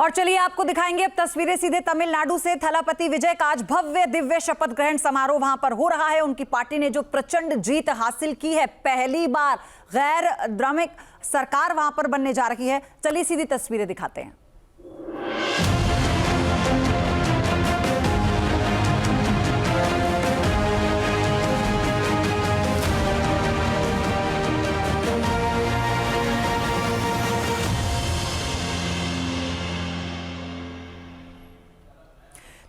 और चलिए आपको दिखाएंगे अब तस्वीरें सीधे तमिलनाडु से। थलापति विजय का आज भव्य दिव्य शपथ ग्रहण समारोह वहां पर हो रहा है। उनकी पार्टी ने जो प्रचंड जीत हासिल की है, पहली बार गैर द्रमिक सरकार वहां पर बनने जा रही है। चलिए सीधी तस्वीरें दिखाते हैं।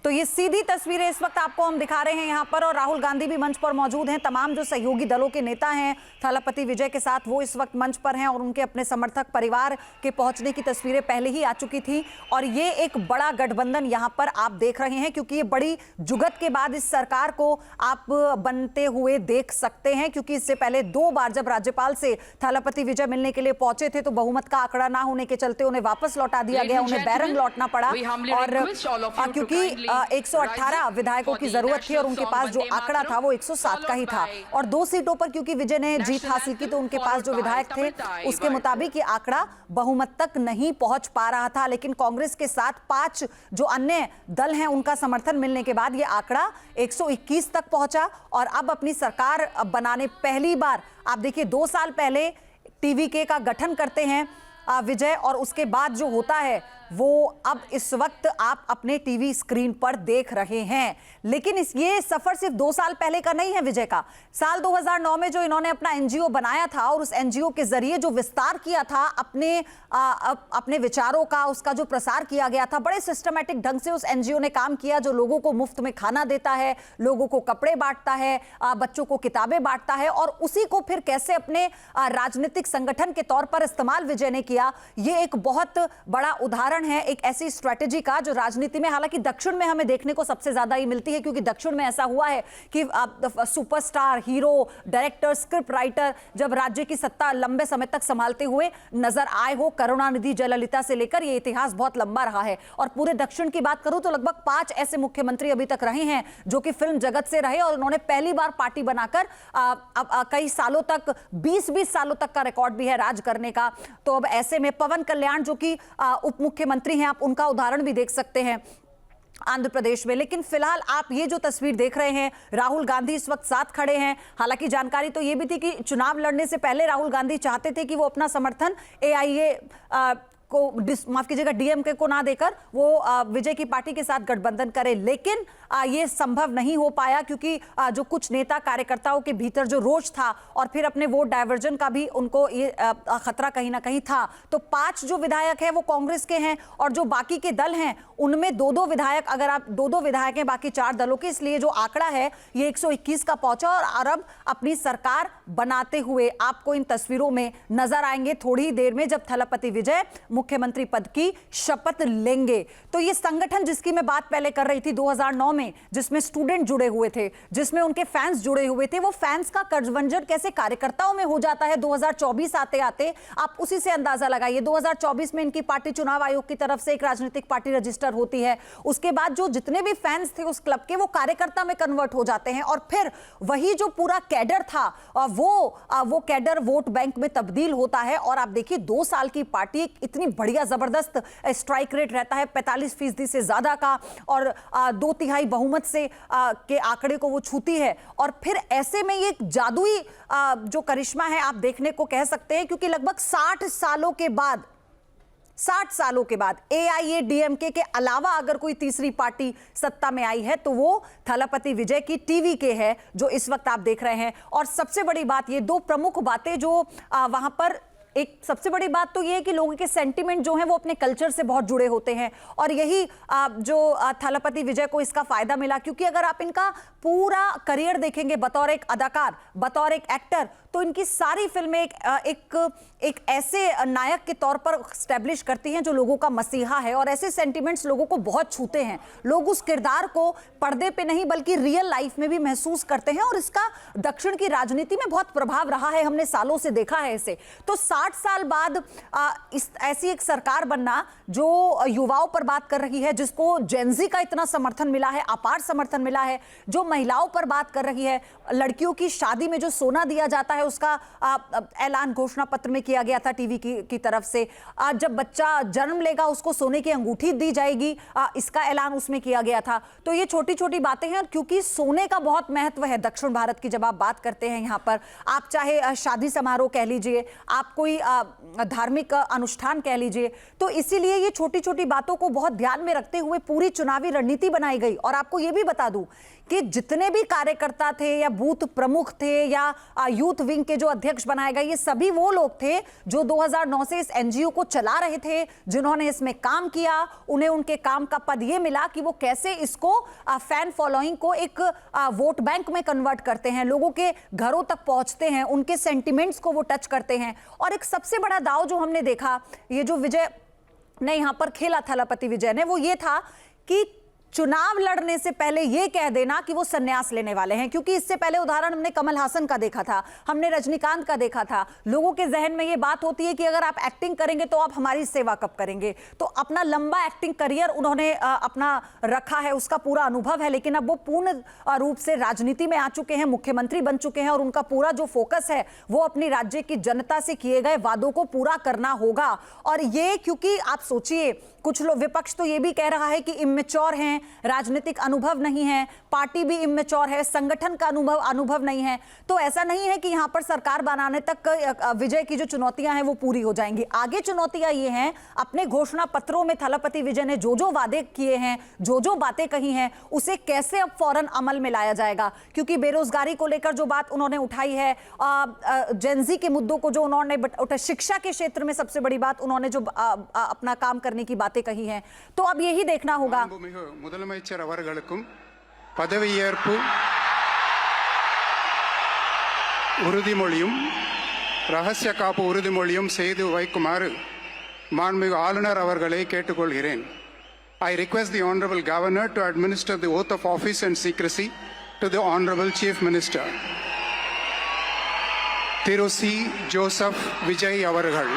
तो ये सीधी तस्वीरें इस वक्त आपको हम दिखा रहे हैं यहाँ पर, और राहुल गांधी भी मंच पर मौजूद हैं। तमाम जो सहयोगी दलों के नेता हैं थलापति विजय के साथ, वो इस वक्त मंच पर हैं और उनके अपने समर्थक परिवार के पहुंचने की तस्वीरें पहले ही आ चुकी थी। और ये एक बड़ा गठबंधन यहाँ पर आप देख रहे हैं, क्योंकि ये बड़ी जुगत के बाद इस सरकार को आप बनते हुए देख सकते हैं। क्योंकि इससे पहले 2 बार जब राज्यपाल से थलापति विजय मिलने के लिए पहुंचे थे तो बहुमत का आंकड़ा ना होने के चलते उन्हें वापस लौटा दिया गया, उन्हें बैरंग लौटना पड़ा। और क्योंकि 118 विधायकों की जरूरत थी और उनके पास जो आंकड़ा था वो 107 का ही था, और 2 सीटों पर क्योंकि विजय ने जीत हासिल की तो उनके पास जो विधायक थे उसके मुताबिक ये आंकड़ा बहुमत तक नहीं पहुंच पा रहा था। लेकिन कांग्रेस के साथ 5 जो अन्य दल हैं उनका समर्थन मिलने के बाद ये आंकड़ा 121 तक पहुंचा। और अब अपनी सरकार बनाने पहली बार आप देखिए 2 साल पहले टीवीके का गठन करते हैं विजय, और उसके बाद जो होता है वो अब इस वक्त आप अपने टीवी स्क्रीन पर देख रहे हैं। लेकिन ये सफर सिर्फ 2 साल पहले का नहीं है विजय का। साल 2009 में जो इन्होंने अपना एनजीओ बनाया था और उस एनजीओ के जरिए जो विस्तार किया था अपने विचारों का, उसका जो प्रसार किया गया था, बड़े सिस्टमैटिक ढंग से उस एनजीओ ने काम किया, जो लोगों को मुफ्त में खाना देता है, लोगों को कपड़े बांटता है, बच्चों को किताबें बांटता है, और उसी को फिर कैसे अपने राजनीतिक संगठन के तौर पर इस्तेमाल विजय ने किया। ये एक बहुत बड़ा उदाहरण है एक ऐसी स्ट्रेटेजी का जो राजनीति में, हालांकि दक्षिण में हमें देखने को सबसे ज्यादा ही मिलती है, क्योंकि दक्षिण में ऐसा हुआ है कि superstar, hero, director, script writer जब राज्य की सत्ता लंबे समय तक संभालते हुए नजर आए हो, करुणानिधि, जयललिता से लेकर, ये इतिहास बहुत लंबा रहा है। और पूरे दक्षिण की बात करूं तो लगभग 5 ऐसे मुख्यमंत्री अभी तक रहे हैं जो कि फिल्म जगत से रहे, और उन्होंने पहली बार पार्टी बनाकर कई सालों तक, 20-20 सालों तक का रिकॉर्ड भी है राज करने का। तो अब ऐसे में पवन कल्याण जो कि उप मुख्यमंत्री हैं, आप उनका उदाहरण भी देख सकते हैं आंध्र प्रदेश में। लेकिन फिलहाल आप ये जो तस्वीर देख रहे हैं, राहुल गांधी इस वक्त साथ खड़े हैं। हालांकि जानकारी तो ये भी थी कि चुनाव लड़ने से पहले राहुल गांधी चाहते थे कि वो अपना समर्थन एआईए को, माफ कीजिएगा, डीएमके को ना देकर वो विजय की पार्टी के साथ गठबंधन करे। लेकिन ये संभव नहीं हो पाया, क्योंकि जो कुछ नेता कार्यकर्ताओं के भीतर जो रोष था और फिर अपने वोट डायवर्जन का भी उनको ये खतरा कहीं ना कहीं था। तो 5 जो विधायक हैं वो कांग्रेस के हैं, और जो बाकी के दल हैं उनमें 2-2 विधायक, अगर आप 2-2 विधायक हैं बाकी 4 दलों के, इसलिए जो आंकड़ा है ये 121 का पहुंचा। और अब अपनी सरकार बनाते हुए आपको इन तस्वीरों में नजर आएंगे थोड़ी ही देर में, जब थलापति विजय मुख्यमंत्री पद की शपथ लेंगे। तो ये संगठन जिसकी मैं बात पहले कर रही थी 2009 में, जिसमें स्टूडेंट जुड़े हुए थे, जिसमें उनके फैंस जुड़े हुए थे, वो फैंस का गठबंधन कैसे कार्यकर्ताओं में हो जाता है 2024 आते आते, आप उसी से अंदाजा लगाइए। 2024 में इनकी पार्टी चुनाव आयोग की तरफ से एक राजनीतिक पार्टी रजिस्टर होती है। उसके बाद जो जितने भी फैंस थे उस क्लब के, वो कार्यकर्ता में कन्वर्ट हो जाते हैं, और फिर वही जो पूरा कैडर था वो कैडर वोट बैंक में तब्दील होता है। और आप देखिए 2 साल की पार्टी, इतनी बढ़िया जबरदस्त स्ट्राइक रेट रहता है 45% से ज्यादा का, और 2/3 बहुमत से के आंकड़े को वो छूती है। और फिर ऐसे में ये जादुई जो करिश्मा है आप देखने को कह सकते हैं, क्योंकि लगभग 60 सालों के बाद एआईएडीएमके के अलावा अगर कोई तीसरी पार्टी सत्ता में आई है तो वो थलापति विजय की टीवीके है, जो इस वक्त आप देख रहे हैं। और सबसे बड़ी बात, ये 2 प्रमुख बातें जो वहां पर, एक सबसे बड़ी बात तो ये है कि लोगों के सेंटिमेंट जो हैं वो अपने कल्चर से बहुत जुड़े होते हैं, और यही जो थलापति विजय को इसका फायदा मिला। क्योंकि अगर आप इनका पूरा करियर देखेंगे बतौर एक अदाकार, बतौर एक एक्टर, तो इनकी सारी फिल्में एक ऐसे नायक के तौर पर स्टैब्लिश करती हैं जो लोगों का मसीहा है, और ऐसे सेंटिमेंट्स लोगों को बहुत छूते हैं। लोग उस किरदार को पर्दे पे नहीं बल्कि रियल लाइफ में भी महसूस करते हैं, और इसका दक्षिण की राजनीति में बहुत प्रभाव रहा है, हमने सालों से देखा है इसे। तो 8 साल बाद ऐसी एक सरकार बनना जो युवाओं पर बात कर रही है, जिसको जेनजी का इतना समर्थन मिला है, अपार समर्थन मिला है, जो महिलाओं पर बात कर रही है, लड़कियों की शादी में जो सोना दिया जाता है उसका ऐलान घोषणा पत्र में किया गया था टीवी की तरफ से। जब बच्चा जन्म लेगा उसको सोने की अंगूठी दी जाएगी, इसका ऐलान उसमें किया गया था। तो ये छोटी छोटी बातें हैं, क्योंकि सोने का बहुत महत्व है दक्षिण भारत की। जब आप बात करते हैं यहाँ पर, आप चाहे शादी समारोह कह लीजिए, आप कोई धार्मिक अनुष्ठान कह लीजिए, तो इसीलिए ये छोटी छोटी बातों को बहुत ध्यान में रखते हुए पूरी चुनावी रणनीति बनाई गई। और आपको ये भी बता दूं कि जितने भी कार्यकर्ता थे या बूथ प्रमुख थे या यूथ विंग के जो अध्यक्ष बनाए गए, ये सभी वो लोग थे जो 2009 से इस एनजीओ को चला रहे थे, जिन्होंने इसमें काम किया। उन्हें उनके काम का पद ये मिला कि वो कैसे इसको फैन फॉलोइंग को एक वोट बैंक में कन्वर्ट करते हैं, लोगों के घरों तक पहुंचते हैं, उनके सेंटिमेंट्स को वो टच करते हैं। और एक सबसे बड़ा दाव जो हमने देखा, ये जो विजय ने यहां पर खेला, थलपति विजय ने, वो ये था कि चुनाव लड़ने से पहले यह कह देना कि वो संन्यास लेने वाले हैं। क्योंकि इससे पहले उदाहरण हमने कमल हासन का देखा था, हमने रजनीकांत का देखा था। लोगों के जहन में यह बात होती है कि अगर आप एक्टिंग करेंगे तो आप हमारी सेवा कब करेंगे। तो अपना लंबा एक्टिंग करियर उन्होंने अपना रखा है, उसका पूरा अनुभव है, लेकिन अब वो पूर्ण रूप से राजनीति में आ चुके हैं, मुख्यमंत्री बन चुके हैं, और उनका पूरा जो फोकस है वो अपनी राज्य की जनता से किए गए वादों को पूरा करना होगा। और ये, क्योंकि आप सोचिए, कुछ लोग, विपक्ष तो ये भी कह रहा है कि इमेच्योर हैं, राजनीतिक अनुभव नहीं है, पार्टी भी इमेच्योर है, संगठन का अनुभव नहीं है। तो ऐसा नहीं है कि यहां पर सरकार बनाने तक विजय की जो चुनौतियां हैं वो पूरी हो जाएंगी। आगे चुनौतियां ये हैं, अपने घोषणा पत्रों में थलपति विजय ने जो जो वादे किए हैं, जो जो बातें कही हैं, उसे कैसे अब फौरन अमल में लाया जाएगा। क्योंकि बेरोजगारी को लेकर जो बात उन्होंने उठाई है, जेनजी के मुद्दों को जो उन्होंने उठाया, शिक्षा के क्षेत्र में सबसे बड़ी बात उन्होंने जो अपना काम करने की बातें कही हैं, तो अब यही देखना होगा। முதலமைச்சர் அவர்களுக்கும் பதவியேற்பு உறுதிமொழியும் ரகசிய காப்பு உறுதிமொழியும் செய்து வைக்குமாறு மாண்புமிகு ஆளுநர் அவர்களை கேட்டுக்கொள்கிறேன். I request the Honorable Governor to administer the oath of office and secrecy to the Honorable Chief Minister. Thiru C. Joseph Vijay அவர்கள்.